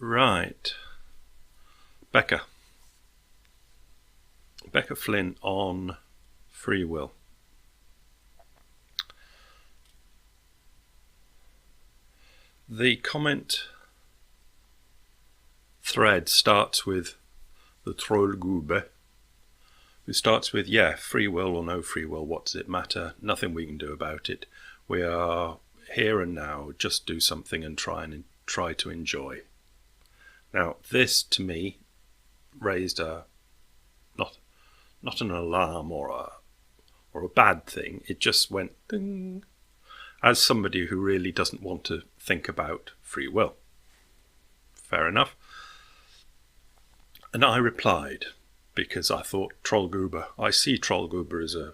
Right. Becka. Becka Flynn on free will. The comment thread starts with the Trollgube, who starts with, yeah, free will or no free will, what does it matter? Nothing we can do about it. We are here and now, just do something and try to enjoy. Now, this to me raised not an alarm or a bad thing. It just went ding, as somebody who really doesn't want to think about free will. Fair enough. And I replied, because I thought Trollgruber, I see Trollgruber as a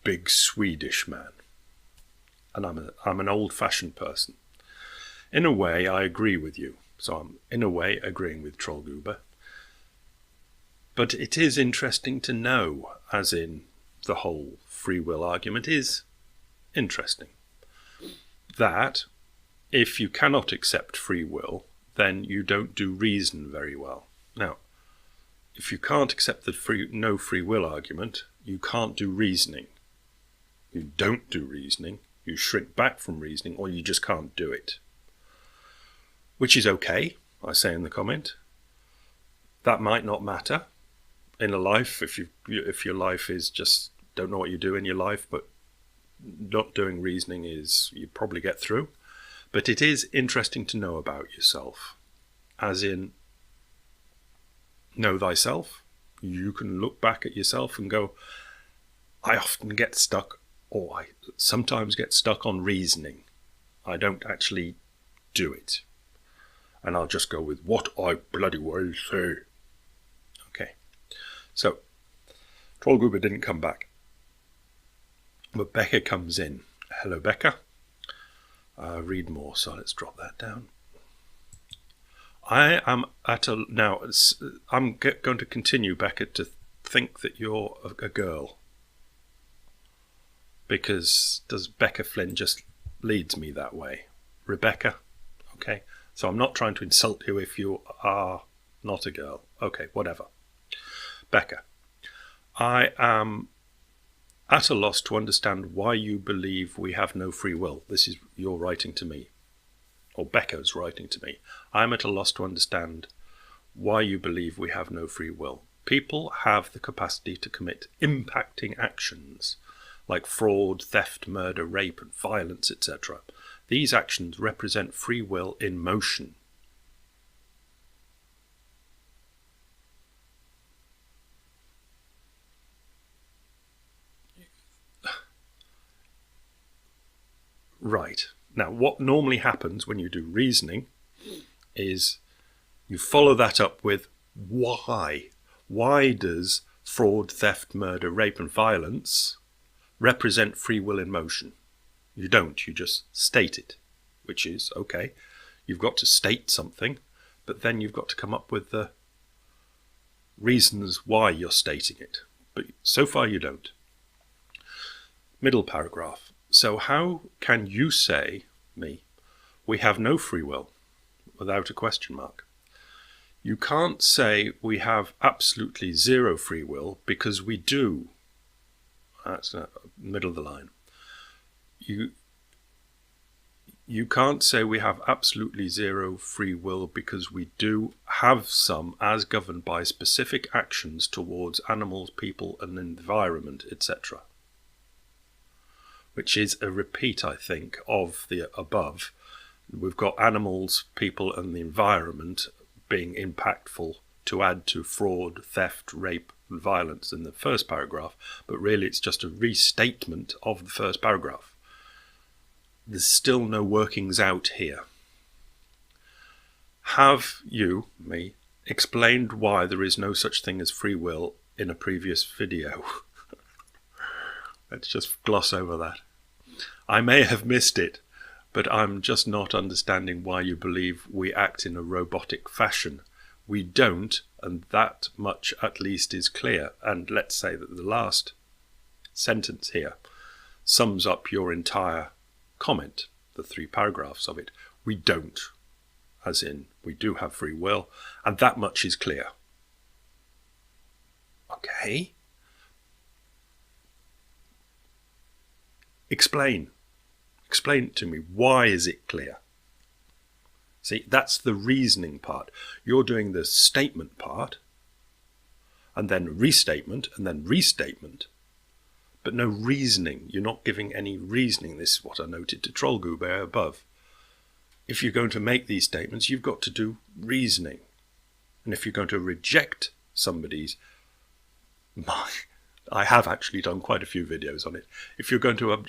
big Swedish man. And I'm an old-fashioned person. In a way, I agree with you. So I'm, in a way, agreeing with Trollgruber. But it is interesting to know, as in the whole free will argument is interesting, that if you cannot accept free will, then you don't do reason very well. Now, if you can't accept the no free will argument, you can't do reasoning. You don't do reasoning, you shrink back from reasoning, or you just can't do it. Which is okay, I say in the comment. That might not matter in a life if your life is just don't know what you do in your life, but not doing reasoning is, you probably get through. But it is interesting to know about yourself, as in know thyself. You can look back at yourself and go, I often get stuck, or I sometimes get stuck on reasoning. I don't actually do it. And I'll just go with what I bloody well say. Okay. So, Trollgruber didn't come back. But Becka comes in. Hello, Becka. Read more, so let's drop that down. I am now, I'm going to continue, Becka, to think that you're a girl. Because Becka Flynn just leads me that way. Rebecca, okay? So I'm not trying to insult you if you are not a girl. Okay, whatever. Becka, I am at a loss to understand why you believe we have no free will. This is your writing to me, or Becca's writing to me. I'm at a loss to understand why you believe we have no free will. People have the capacity to commit impacting actions like fraud, theft, murder, rape, and violence, etc. These actions represent free will in motion. Right. Now, what normally happens when you do reasoning is you follow that up with why. Why does fraud, theft, murder, rape, and violence represent free will in motion? You don't, you just state it, which is, okay, you've got to state something, but then you've got to come up with the reasons why you're stating it. But so far you don't. Middle paragraph. So how can you say, me, we have no free will, without a question mark? You can't say we have absolutely zero free will, because we do. That's middle of the line. You can't say we have absolutely zero free will because we do have some as governed by specific actions towards animals, people and environment, etc. Which is a repeat, I think, of the above. We've got animals, people and the environment being impactful to add to fraud, theft, rape and violence in the first paragraph, but really it's just a restatement of the first paragraph. There's still no workings out here. Have you, me, explained why there is no such thing as free will in a previous video? Let's just gloss over that. I may have missed it, but I'm just not understanding why you believe we act in a robotic fashion. We don't, and that much at least is clear. And let's say that the last sentence here sums up your entire comment, the 3 paragraphs of it. We don't. as in we do have free will, and that much is clear. Okay. Explain it to me. Why is it clear? See, that's the reasoning part. You're doing the statement part, and then restatement, and then restatement, but no reasoning. You're not giving any reasoning. This is what I noted to Trollgube above. If you're going to make these statements, you've got to do reasoning. And if you're going to reject somebody's... I have actually done quite a few videos on it. If you're going to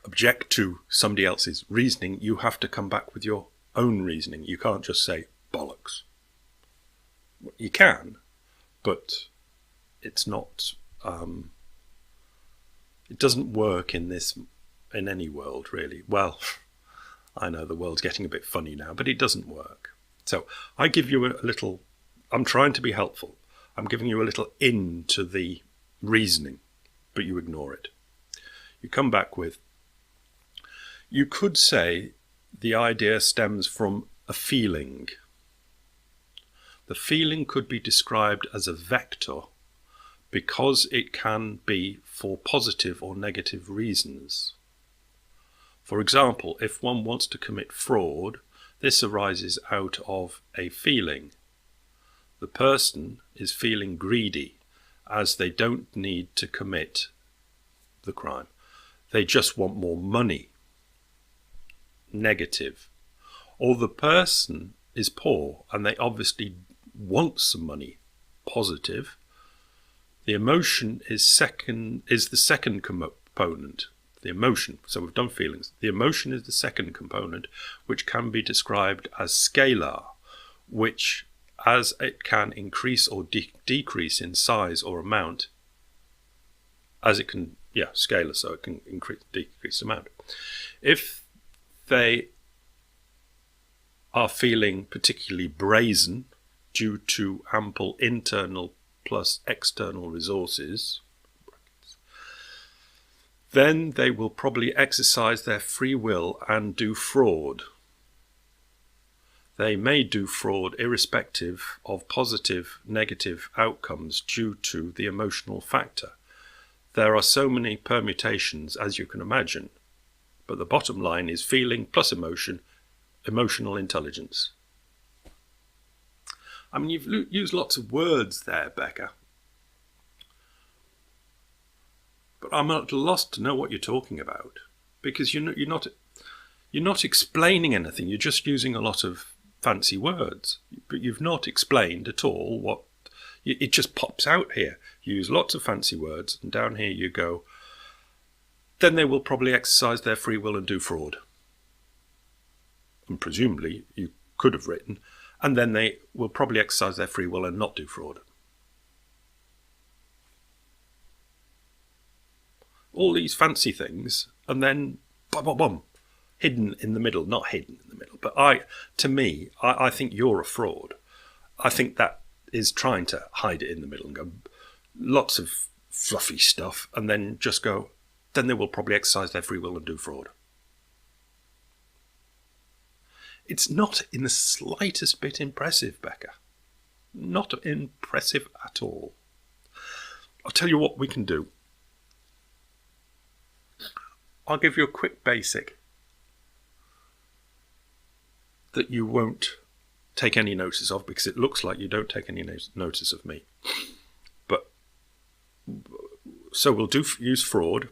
object to somebody else's reasoning, you have to come back with your own reasoning. You can't just say bollocks. You can, but it's not... it doesn't work in any world, really. Well, I know the world's getting a bit funny now, but it doesn't work. So I give you a little... I'm trying to be helpful. I'm giving you a little into the reasoning, but you ignore it. You come back with... You could say the idea stems from a feeling. The feeling could be described as a vector because it can be for positive or negative reasons. For example, if one wants to commit fraud, this arises out of a feeling. The person is feeling greedy as they don't need to commit the crime. They just want more money. Negative. Or the person is poor and they obviously want some money. Positive. The emotion is the second component. The emotion. So we've done feelings. The emotion is the second component, which can be described as scalar, which as it can increase or decrease in size or amount, as it can, scalar, so it can increase, decrease amount. If they are feeling particularly brazen due to ample internal plus external resources, then they will probably exercise their free will and do fraud. They may do fraud irrespective of positive, negative outcomes due to the emotional factor. There are so many permutations, as you can imagine, but the bottom line is feeling plus emotion, emotional intelligence. I mean, you've used lots of words there, Becca, but I'm at a loss to know what you're talking about, because you're not explaining anything. You're just using a lot of fancy words, but you've not explained at all what... It just pops out here. You use lots of fancy words, and down here you go, then they will probably exercise their free will and do fraud. And presumably you could have written, and then they will probably exercise their free will and not do fraud. All these fancy things, and then bum, bum, bum, hidden in the middle. Not hidden in the middle, but I think you're a fraud. I think that is trying to hide it in the middle and go lots of fluffy stuff, and then just go, then they will probably exercise their free will and do fraud. It's not in the slightest bit impressive, Becca. Not impressive at all. I'll tell you what we can do. I'll give you a quick basic that you won't take any notice of, because it looks like you don't take any notice of me. But so we'll use fraud.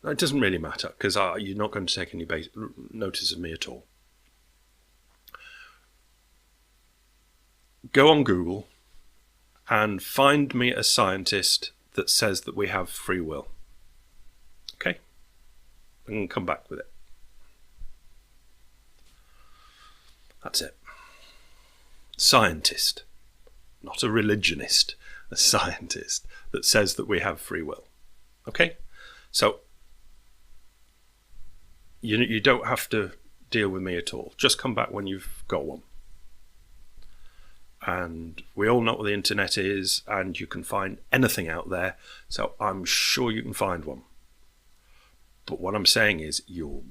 It doesn't really matter, because you're not going to take any notice of me at all. Go on Google and find me a scientist that says that we have free will. Okay? And come back with it. That's it. Scientist. Not a religionist. A scientist that says that we have free will. Okay? So, you don't have to deal with me at all. Just come back when you've got one. And we all know what the internet is, and you can find anything out there. So I'm sure you can find one. But what I'm saying is, you're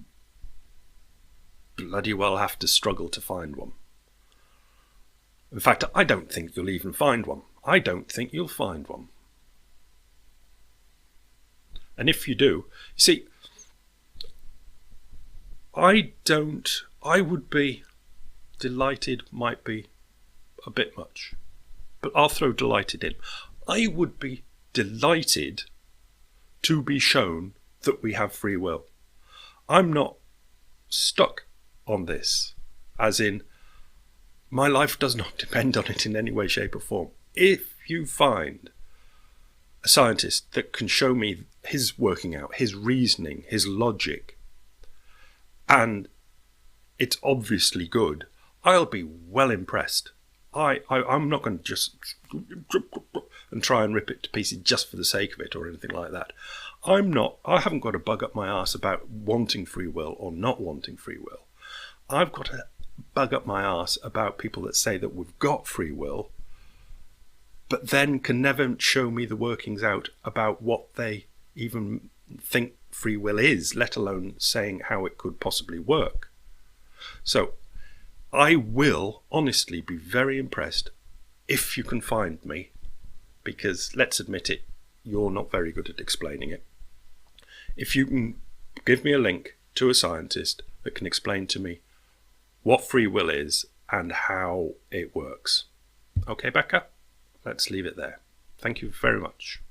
bloody well have to struggle to find one. In fact, I don't think you'll even find one. I don't think you'll find one. And if you do, you see, I would be delighted, might be a bit much, but I'll throw delighted in. I would be delighted to be shown that we have free will. I'm not stuck on this, as in, my life does not depend on it in any way, shape or form. If you find a scientist that can show me his working out, his reasoning, his logic, and it's obviously good, I'll be well impressed. I'm not going to just and try and rip it to pieces just for the sake of it or anything like that. I haven't got a bug up my arse about wanting free will or not wanting free will. I've got a bug up my arse about people that say that we've got free will, but then can never show me the workings out about what they even think free will is, let alone saying how it could possibly work. So I will honestly be very impressed if you can find me, because let's admit it, you're not very good at explaining it. If you can give me a link to a scientist that can explain to me what free will is and how it works. Okay, Becca, let's leave it there. Thank you very much.